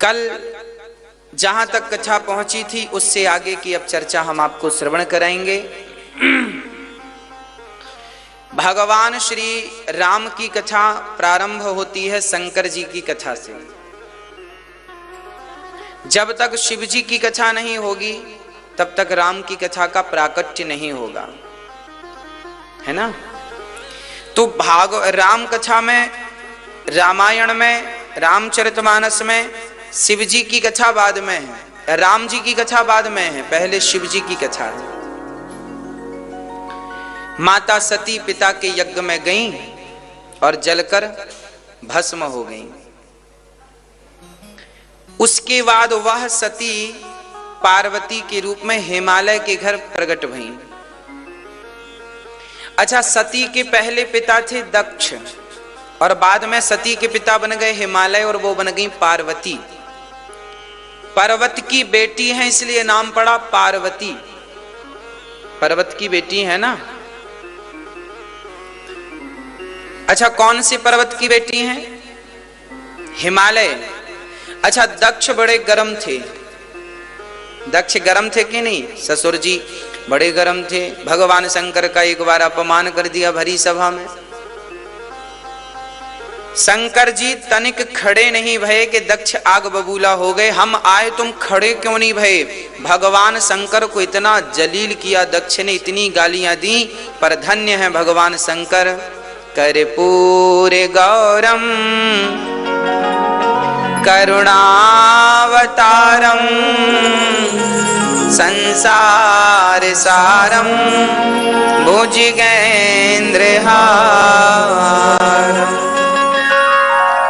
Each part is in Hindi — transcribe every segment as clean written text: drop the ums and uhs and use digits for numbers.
कल जहां तक कथा पहुंची थी उससे आगे की अब चर्चा हम आपको श्रवण कराएंगे। भगवान श्री राम की कथा प्रारंभ होती है शंकर जी की कथा से। जब तक शिव जी की कथा नहीं होगी तब तक राम की कथा का प्राकट्य नहीं होगा, है ना। तो राम कथा में, रामायण में, रामचरितमानस में शिव जी की कथा बाद में है, राम जी की कथा बाद में है, पहले शिव जी की कथा है। माता सती पिता के यज्ञ में गईं और जलकर भस्म हो गईं। उसके बाद वह सती पार्वती के रूप में हिमालय के घर प्रकट भईं। अच्छा, सती के पहले पिता थे दक्ष और बाद में सती के पिता बन गए हिमालय और वो बन गई पार्वती। पर्वत की बेटी है इसलिए नाम पड़ा पार्वती, पर्वत की बेटी है ना। अच्छा, कौन से पर्वत की बेटी है? हिमालय। अच्छा, दक्ष बड़े गरम थे। दक्ष गरम थे कि नहीं? ससुर जी बड़े गरम थे। भगवान शंकर का एक बार अपमान कर दिया भरी सभा में। शंकर जी तनिक खड़े नहीं भये कि दक्ष आग बबूला हो गए। हम आए तुम खड़े क्यों नहीं भये? भगवान शंकर को इतना जलील किया दक्ष ने, इतनी गालियां दी, पर धन्य है भगवान शंकर। कर्पूरे गौरम करुणावतारम संसार सारम भुजगेंद्रहारम।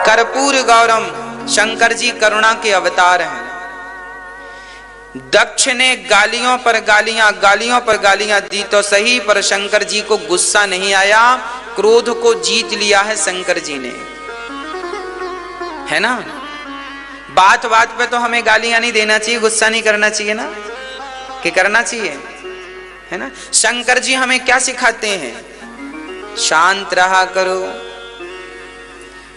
कर्पूर गौरम, शंकर जी करुणा के अवतार हैं। दक्ष ने गालियों पर गालियां दी तो सही, पर शंकर जी को गुस्सा नहीं आया। क्रोध को जीत लिया है शंकर जी ने, है ना। बात बात पे तो हमें गालियां नहीं देना चाहिए, गुस्सा नहीं करना चाहिए ना, कि करना चाहिए, है ना। शंकर जी हमें क्या सिखाते हैं? शांत रहा करो।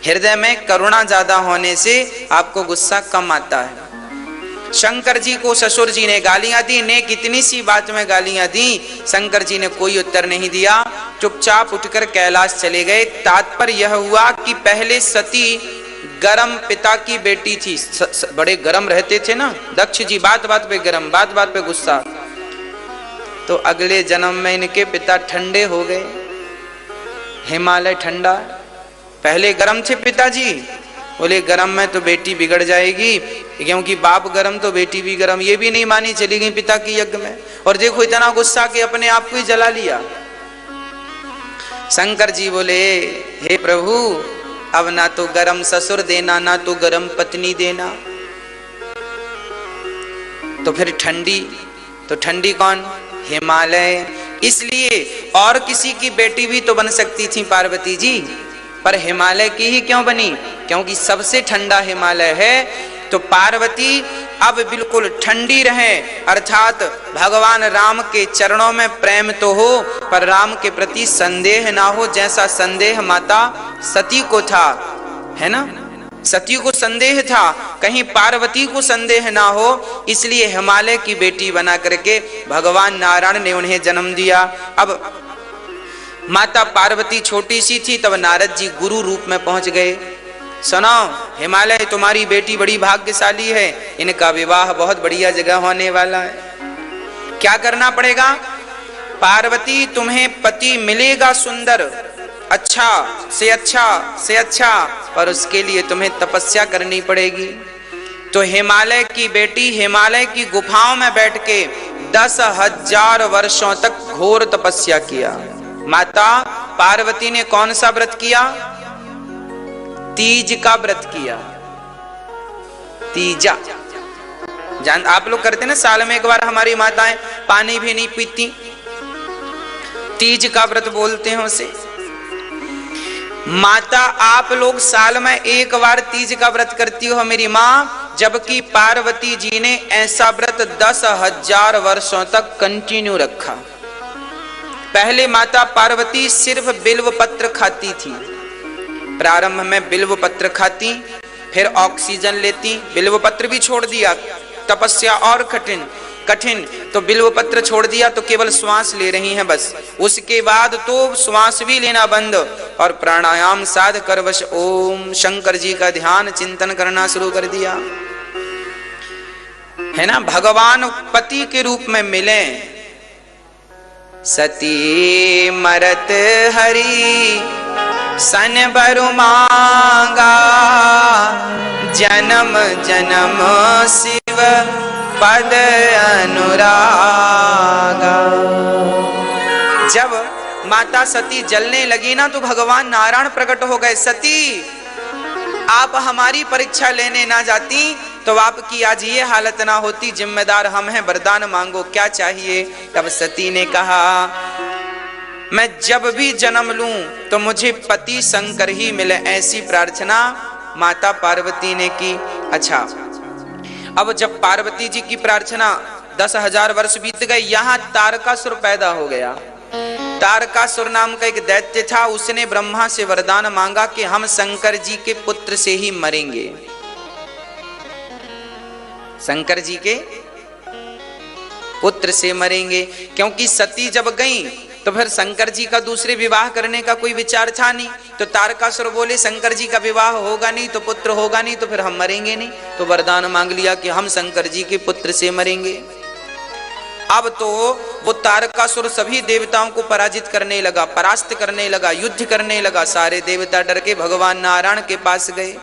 हृदय में करुणा ज्यादा होने से आपको गुस्सा कम आता है। शंकर जी को ससुर जी ने गालियां दी, ने कितनी सी बात में गालियां दी। शंकर जी ने कोई उत्तर नहीं दिया, चुपचाप उठकर कैलाश चले गए। तात्पर्य यह हुआ कि पहले सती गरम पिता की बेटी थी, बड़े गरम रहते थे ना दक्ष जी, बात बात पे गरम, बात बात पे गुस्सा। तो अगले जन्म में इनके पिता ठंडे हो गए, हिमालय ठंडा। पहले गरम थे पिताजी, बोले गरम में तो बेटी बिगड़ जाएगी, क्योंकि बाप गरम तो बेटी भी गरम। ये भी नहीं मानी, चली गई पिता के यज्ञ में। और देखो इतना गुस्सा कि अपने आप को ही जला लिया। शंकर जी बोले, हे प्रभु, अब ना तो गरम ससुर देना, ना तो गरम पत्नी देना, तो फिर ठंडी। तो ठंडी कौन? हिमालय। इसलिए और किसी की बेटी भी तो बन सकती थी पार्वती जी, पर हिमालय की ही क्यों बनी? क्योंकि सबसे ठंडा हिमालय है। तो पार्वती अब बिल्कुल ठंडी रहे, अर्थात भगवान राम के चरणों में प्रेम तो हो पर राम के प्रति संदेह ना हो, जैसा संदेह माता सती को था, है ना। सती को संदेह था, कहीं पार्वती को संदेह ना हो, इसलिए हिमालय की बेटी बना करके भगवान नारायण ने उन्हें जन्म दिया। अब माता पार्वती छोटी सी थी, तब नारद जी गुरु रूप में पहुंच गए। सुनो, हिमालय तुम्हारी बेटी बड़ी भाग्यशाली है, इनका विवाह बहुत बढ़िया जगह होने वाला है। क्या करना पड़ेगा? पार्वती, तुम्हें पति मिलेगा सुंदर, अच्छा से अच्छा, पर उसके लिए तुम्हें तपस्या करनी पड़ेगी। तो हिमालय की बेटी हिमालय की गुफाओं में बैठ के 10,000 वर्षों तक घोर तपस्या किया। माता पार्वती ने कौन सा व्रत किया? तीज का व्रत किया। तीजा जान आप लोग करते ना, साल में एक बार हमारी माताएं पानी भी नहीं पीती, तीज का व्रत बोलते हैं उसे। माता आप लोग साल में एक बार तीज का व्रत करती हो मेरी माँ, जबकि पार्वती जी ने ऐसा व्रत 10,000 वर्षों तक कंटिन्यू रखा। पहले माता पार्वती सिर्फ बिल्व पत्र खाती थी, प्रारंभ में बिल्व पत्र खाती, फिर ऑक्सीजन लेती, बिल्व पत्र भी छोड़ दिया, तपस्या और कठिन, तो बिल्व पत्र छोड़ दिया तो केवल श्वास ले रही हैं बस। उसके बाद तो श्वास भी लेना बंद और प्राणायाम साध कर बस ओम शंकर जी का ध्यान चिंतन करना शुरू कर दिया, है ना। भगवान पति के रूप में मिले। सती मरत हरि सन बरु मांगा, जन्म जन्म शिव पद अनुरागा। जब माता सती जलने लगी ना तो भगवान नारायण प्रकट हो गए। सती आप हमारी परीक्षा लेने ना जाती तो आपकी आज ये हालत ना होती, जिम्मेदार हम हैं, वरदान मांगो क्या चाहिए। तब सती ने कहा मैं जब भी जन्म लूं तो मुझे पति शंकर ही मिले, ऐसी प्रार्थना माता पार्वती ने की। अच्छा, अब जब पार्वती जी की प्रार्थना 10,000 वर्ष बीत गए, यहां तारकासुर पैदा हो गया। तारकासुर नाम का एक दैत्य था, उसने ब्रह्मा से वरदान मांगा कि हम शंकर जी के पुत्र से ही मरेंगे, शंकर जी के पुत्र से मरेंगे। क्योंकि सती जब गई तो फिर शंकर जी का दूसरे विवाह करने का कोई विचार था नहीं। तो तारकासुर बोले शंकर जी का विवाह होगा नहीं तो पुत्र होगा नहीं तो फिर हम मरेंगे नहीं। तो वरदान मांग लिया कि हम शंकर जी के पुत्र से मरेंगे। अब तो वो तारकासुर सभी देवताओं को पराजित करने लगा, परास्त करने लगा, युद्ध करने लगा। सारे देवता डर के भगवान नारायण के पास गए।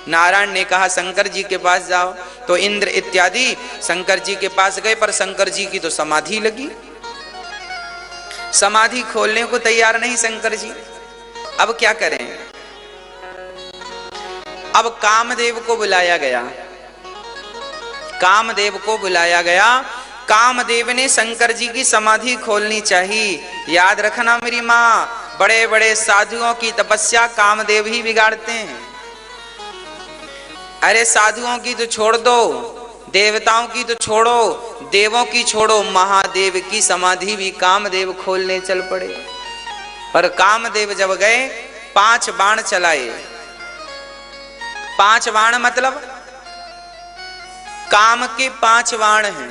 नारायण ने कहा शंकर जी के पास जाओ, तो इंद्र इत्यादि शंकर जी के पास गए, पर शंकर जी की तो समाधि लगी, समाधि खोलने को तैयार नहीं शंकर जी। अब क्या करें? अब कामदेव को बुलाया गया, कामदेव को बुलाया गया। कामदेव ने शंकर जी की समाधि खोलनी चाहिए। याद रखना मेरी माँ, बड़े बड़े साधुओं की तपस्या कामदेव ही बिगाड़ते हैं। अरे साधुओं की तो छोड़ दो, देवताओं की तो छोड़ो, देवों की छोड़ो, महादेव की समाधि भी कामदेव खोलने चल पड़े। पर कामदेव जब गए 5 बाण चलाए। 5 बाण मतलब काम के 5 बाण हैं,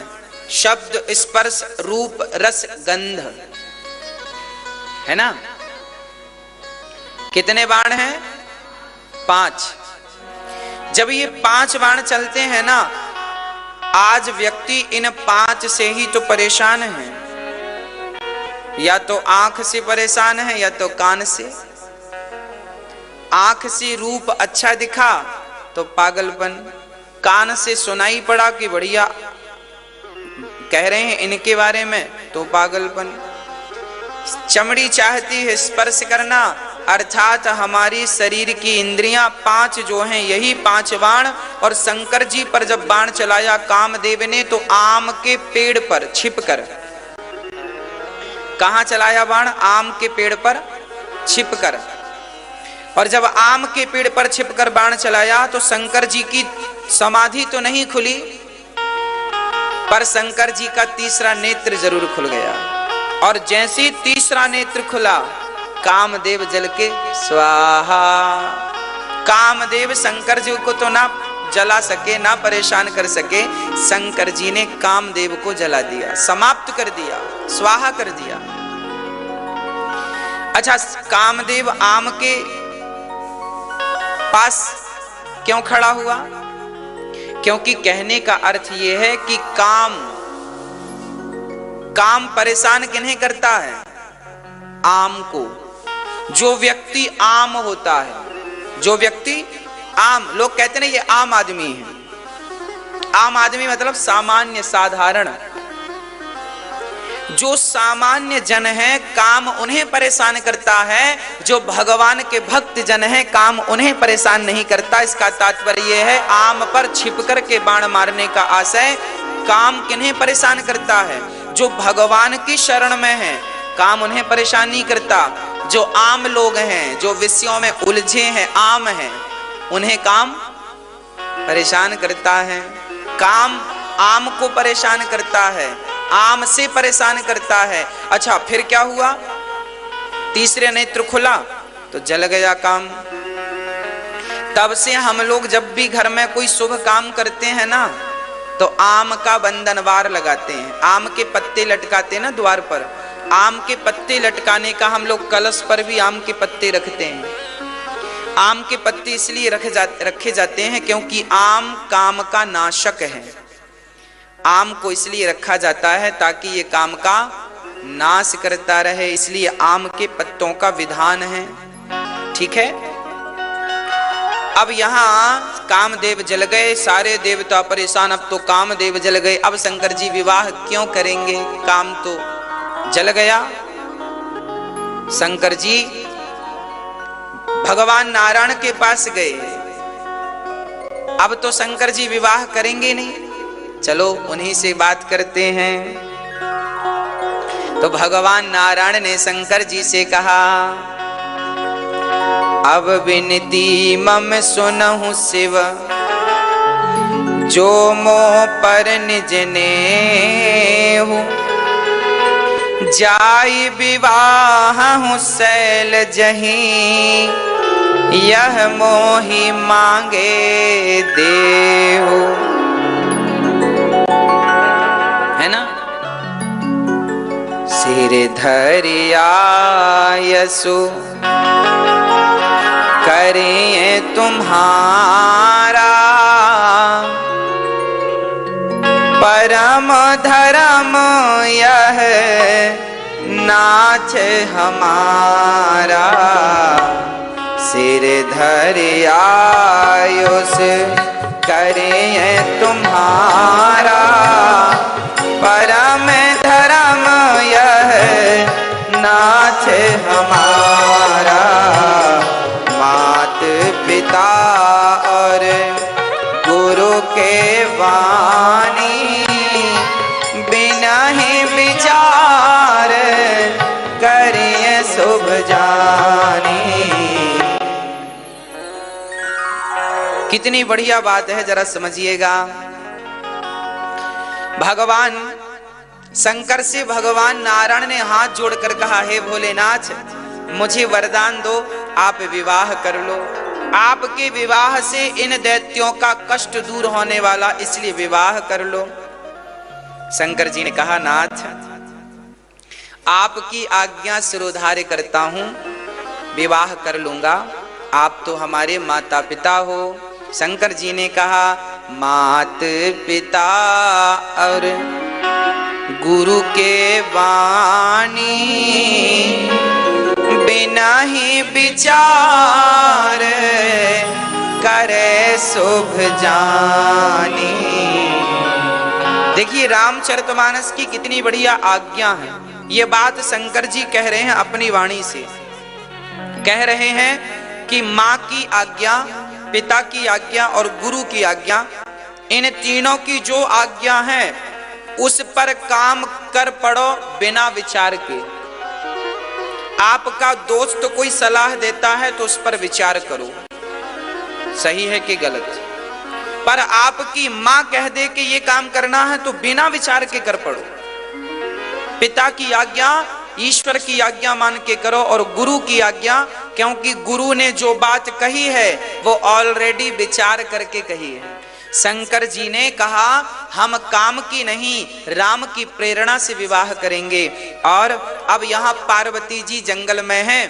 शब्द स्पर्श रूप रस गंध, है ना। कितने बाण हैं? 5। जब ये 5 बाण चलते हैं ना, आज व्यक्ति इन 5 से ही तो परेशान है। या तो आंख से परेशान है या तो कान से। आंख से रूप अच्छा दिखा तो पागलपन, कान से सुनाई पड़ा कि बढ़िया कह रहे हैं इनके बारे में तो पागलपन। चमड़ी चाहती है स्पर्श करना, अर्थात हमारी शरीर की इंद्रियां 5 जो हैं यही 5 बाण। और शंकर जी पर जब बाण चलाया कामदेव ने तो आम के पेड़ पर छिपकर, कहां चलाया बाण? आम के पेड़ पर छिपकर। और जब आम के पेड़ पर छिपकर बाण चलाया तो शंकर जी की समाधि तो नहीं खुली, पर शंकर जी का तीसरा नेत्र जरूर खुल गया। और जैसे ही तीसरा नेत्र खुला कामदेव जल के स्वाहा। कामदेव शंकर जी को तो ना जला सके, ना परेशान कर सके, शंकर जी ने कामदेव को जला दिया, समाप्त कर दिया, स्वाहा कर दिया। अच्छा, कामदेव आम के पास क्यों खड़ा हुआ? क्योंकि कहने का अर्थ यह है कि काम परेशान किन्हें करता है? आम को। जो व्यक्ति आम होता है, जो व्यक्ति आम, लोग कहते हैं ये आम आदमी है। आम आदमी मतलब सामान्य, साधारण। जो सामान्य जन है काम उन्हें परेशान करता है, जो भगवान के भक्त जन है काम उन्हें परेशान नहीं करता। इसका तात्पर्य यह है आम पर छिपकर के बाण मारने का आशय। काम किन्हें परेशान करता है? जो भगवान की शरण में है काम उन्हें परेशान नहीं करता। जो आम लोग हैं, जो विषयों में उलझे हैं, आम हैं, उन्हें काम परेशान करता है। काम आम को परेशान करता है, आम से परेशान करता है। अच्छा, फिर क्या हुआ? तीसरे नेत्र खुला तो जल गया काम। तब से हम लोग जब भी घर में कोई शुभ काम करते हैं ना, तो आम का बंधनवार लगाते हैं, आम के पत्ते लटकाते हैं ना द्वार पर। आम के पत्ते लटकाने का हम लोग कलश पर भी आम के पत्ते रखते हैं। आम के पत्ते इसलिए रखे जाते हैं क्योंकि आम काम का नाशक है। आम को इसलिए रखा जाता है ताकि ये काम का नाश करता रहे, इसलिए आम के पत्तों का विधान है। ठीक है। अब यहाँ कामदेव जल गए, सारे देवता परेशान, अब तो कामदेव जल गए, अब शंकर जी विवाह क्यों करेंगे, काम तो जल गया। शंकर जी भगवान नारायण के पास गए, अब तो शंकर जी विवाह करेंगे नहीं, चलो उन्हीं से बात करते हैं। तो भगवान नारायण ने शंकर जी से कहा, अब विनती मम सुनहु शिव, जो मोह पर निज नेहु, जाई विवाह हूँ शैल जहीं, यह मोहि मांगे देहु। है ना, सिर धरिया यसु करिए तुम्हारा, परम धर्म यह नाच हमारा। सिर धरिया युस करिए तुम्हारा, परम धर्म यह नाच हमारा। मात पिता और गुरु के वाणी, बिना ही विचार करिए शुभ जानी। कितनी बढ़िया बात है, जरा समझिएगा। भगवान शंकर से भगवान नारायण ने हाथ जोड़कर कहा, हे भोलेनाथ मुझे वरदान दो, आप विवाह कर लो। आपके विवाह से इन दैत्यों का कष्ट दूर होने वाला, इसलिए विवाह कर लो। शंकर जी ने कहा, नाथ आपकी आज्ञा सिरोधार्य करता हूं, विवाह कर लूंगा, आप तो हमारे माता पिता हो। शंकर जी ने कहा, मात पिता और गुरु के वाणी, बिना ही विचार करे शुभ जानी। देखिए रामचरितमानस की कितनी बढ़िया आज्ञा है। ये बात शंकर जी कह रहे हैं अपनी वाणी से, कह रहे हैं कि माँ की आज्ञा, पिता की आज्ञा और गुरु की आज्ञा, इन तीनों की जो आज्ञा है उस पर काम कर पड़ो बिना विचार के। आपका दोस्त कोई सलाह देता है तो उस पर विचार करो, सही है कि गलत। पर आपकी मां कह दे कि ये काम करना है तो बिना विचार के कर पड़ो। पिता की आज्ञा ईश्वर की आज्ञा मान के करो, और गुरु की आज्ञा, क्योंकि गुरु ने जो बात कही है वो ऑलरेडी विचार करके कही है। शंकर जी ने कहा, हम काम की नहीं राम की प्रेरणा से विवाह करेंगे। और अब यहाँ पार्वती जी जंगल में हैं,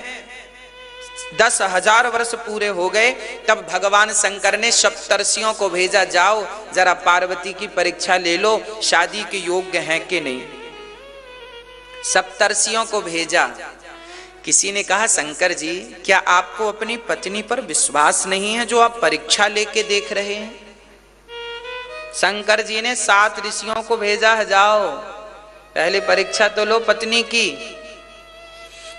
10,000 वर्ष पूरे हो गए, तब भगवान शंकर ने सप्तर्षियों को भेजा, जाओ जरा पार्वती की परीक्षा ले लो, शादी के योग्य हैं कि नहीं। सप्तर्षियों को भेजा। किसी ने कहा, शंकर जी क्या आपको अपनी पत्नी पर विश्वास नहीं है जो आप परीक्षा लेके देख रहे हैं। शंकर जी ने 7 ऋषियों को भेजा, जाओ पहले परीक्षा तो लो पत्नी की।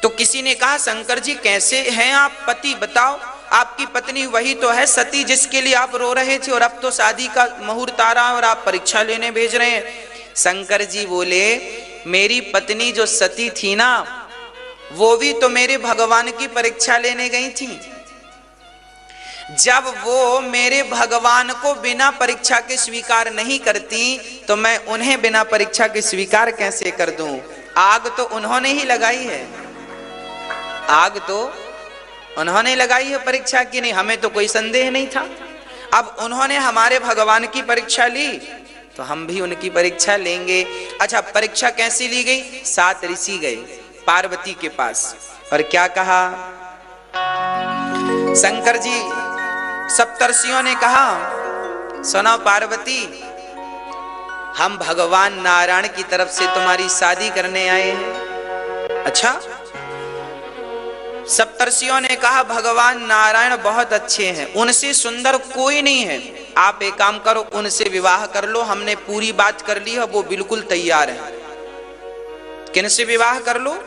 तो किसी ने कहा, शंकर जी कैसे हैं आप पति, बताओ। आपकी पत्नी वही तो है सती जिसके लिए आप रो रहे थे, और अब तो शादी का मुहूर्त आ रहा है और आप परीक्षा लेने भेज रहे हैं। शंकर जी बोले, मेरी पत्नी जो सती थी ना, वो भी तो मेरे भगवान की परीक्षा लेने गई थी। जब वो मेरे भगवान को बिना परीक्षा के स्वीकार नहीं करती, तो मैं उन्हें बिना परीक्षा के स्वीकार कैसे कर दूं। आग तो उन्होंने ही लगाई है, आग तो उन्होंने लगाई है परीक्षा कि नहीं, हमें तो कोई संदेह नहीं था। अब उन्होंने हमारे भगवान की परीक्षा ली तो हम भी उनकी परीक्षा लेंगे। अच्छा, परीक्षा कैसी ली गई? 7 ऋषि गए पार्वती के पास और क्या कहा? शंकर जी सप्तर्षियों ने कहा, सुनो पार्वती, हम भगवान नारायण की तरफ से तुम्हारी शादी करने आए हैं। अच्छा, सप्तर्षियों ने कहा भगवान नारायण बहुत अच्छे हैं, उनसे सुंदर कोई नहीं है, आप एक काम करो उनसे विवाह कर लो, हमने पूरी बात कर ली है, वो बिल्कुल तैयार है। किनसे विवाह कर लो?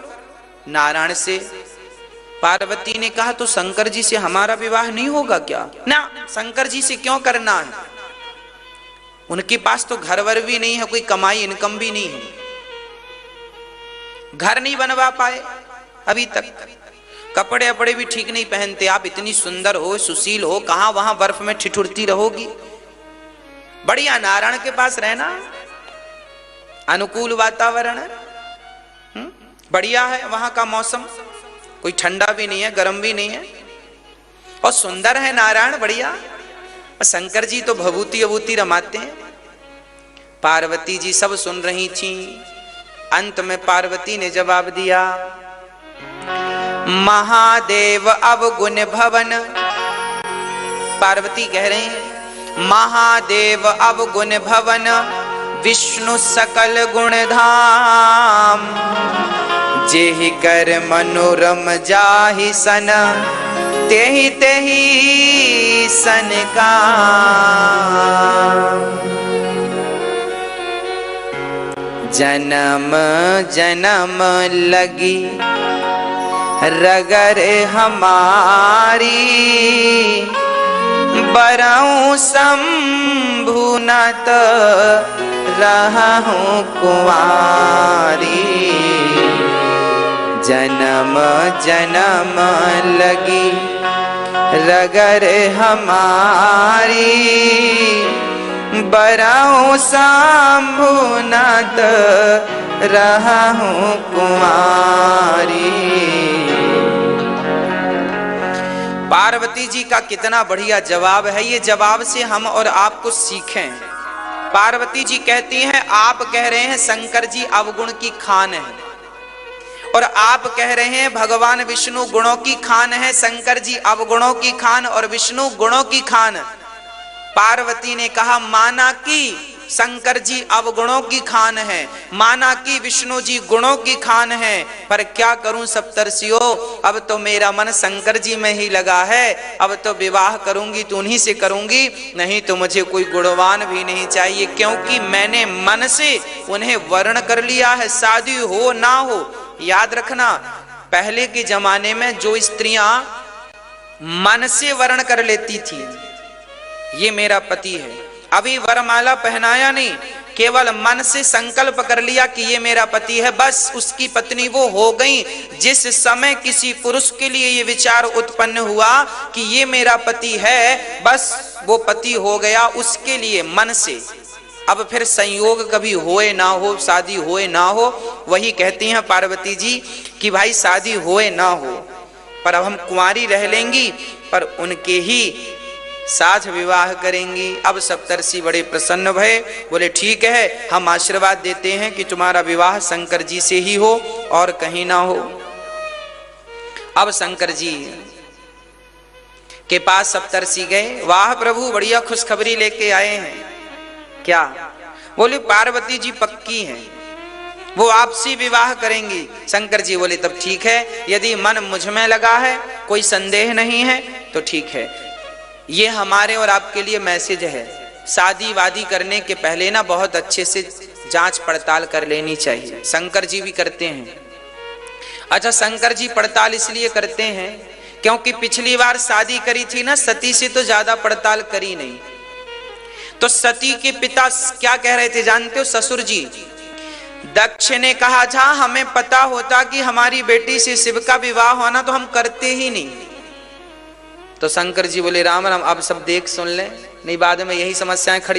नारायण से। पार्वती ने कहा तो शंकर जी से हमारा विवाह नहीं होगा क्या? ना, शंकर जी से क्यों करना है, उनके पास तो घर वर भी नहीं है, कोई कमाई इनकम भी नहीं है, घर नहीं बनवा पाए अभी तक, कपड़े अपड़े भी ठीक नहीं पहनते, आप इतनी सुंदर हो, सुशील हो, कहां वहां बर्फ में ठिठुरती रहोगी? बढ़िया नारायण के पास रहना, अनुकूल वातावरण है, बढ़िया है, वहां का मौसम कोई ठंडा भी नहीं है, गर्म भी नहीं है, और सुंदर है नारायण, बढ़िया। शंकर जी तो भभूति अभूति रमाते हैं। पार्वती जी सब सुन रही थी। अंत में पार्वती ने जवाब दिया, महादेव अवगुण भवन। पार्वती कह रहे हैं महादेव अवगुण भवन, विष्णु सकल गुण धाम, जेहि कर मनोरम जाहि सन, तेहि तेहि सन का। जन्म जन्म लगी रगर हमारी, बरऊं शंभु नत रहूं कुंवारी। जन्म जन्म लगी रगर हमारी, बरऊं शंभु नत रहूं कुंवारी। पार्वती जी का कितना बढ़िया जवाब है, ये जवाब से हम और आप कुछ सीखें। पार्वती जी कहती हैं, आप कह रहे हैं शंकर जी अवगुण की खान है, और आप कह रहे हैं भगवान विष्णु गुणों की खान है, शंकर जी अवगुणों की खान और विष्णु गुणों की खान। पार्वती ने कहा, माना कि शंकर जी अवगुणों की खान है, माना कि विष्णु जी गुणों की खान है, पर क्या करूं सप्तर्षियों, अब तो मेरा मन शंकर जी में ही लगा है, अब तो विवाह करूंगी तो उन्हीं से करूंगी, नहीं तो मुझे कोई गुणवान भी नहीं चाहिए, क्योंकि मैंने मन से उन्हें वर्ण कर लिया है, शादी हो ना हो। याद रखना, पहले के जमाने में जो स्त्रियां मन से वर्ण कर लेती थी, ये मेरा पति है, अभी वरमाला पहनाया नहीं, केवल मन से संकल्प कर लिया कि ये मेरा पति है, बस उसकी पत्नी वो हो गई। जिस समय किसी पुरुष के लिए ये विचार उत्पन्न हुआ कि ये मेरा पति है, बस वो पति हो गया उसके लिए मन से। अब फिर संयोग कभी होए ना हो, शादी होए ना हो, वही कहती हैं पार्वती जी कि भाई शादी होए ना हो, पर अब हम कुंवारी रह लेंगी, पर उनके ही साथ विवाह करेंगी। अब सप्तर्षि बड़े प्रसन्न भये, बोले ठीक है, हम आशीर्वाद देते हैं कि तुम्हारा विवाह शंकर जी से ही हो और कहीं ना हो। अब शंकर जी के पास सप्तर्षि गए, वाह प्रभु बढ़िया खुशखबरी लेके आए हैं। क्या? बोले पार्वती जी पक्की हैं, वो आपसे विवाह करेंगी। शंकर जी बोले तब ठीक है, यदि मन मुझ में लगा है, कोई संदेह नहीं है तो ठीक है। ये हमारे और आपके लिए मैसेज है, शादी वादी करने के पहले ना बहुत अच्छे से जांच पड़ताल कर लेनी चाहिए। शंकर जी भी करते हैं। अच्छा, शंकर जी पड़ताल इसलिए करते हैं क्योंकि पिछली बार शादी करी थी ना सती से, तो ज्यादा पड़ताल करी नहीं। तो सती के पिता क्या कह रहे थे जानते हो? ससुर जी दक्ष ने कहा था, हमें पता होता कि हमारी बेटी से शिव का विवाह होना तो हम करते ही नहीं। तो शंकर जी बोले राम राम, अब सब देख सुन ले, नहीं बाद में यही समस्याएं खड़ी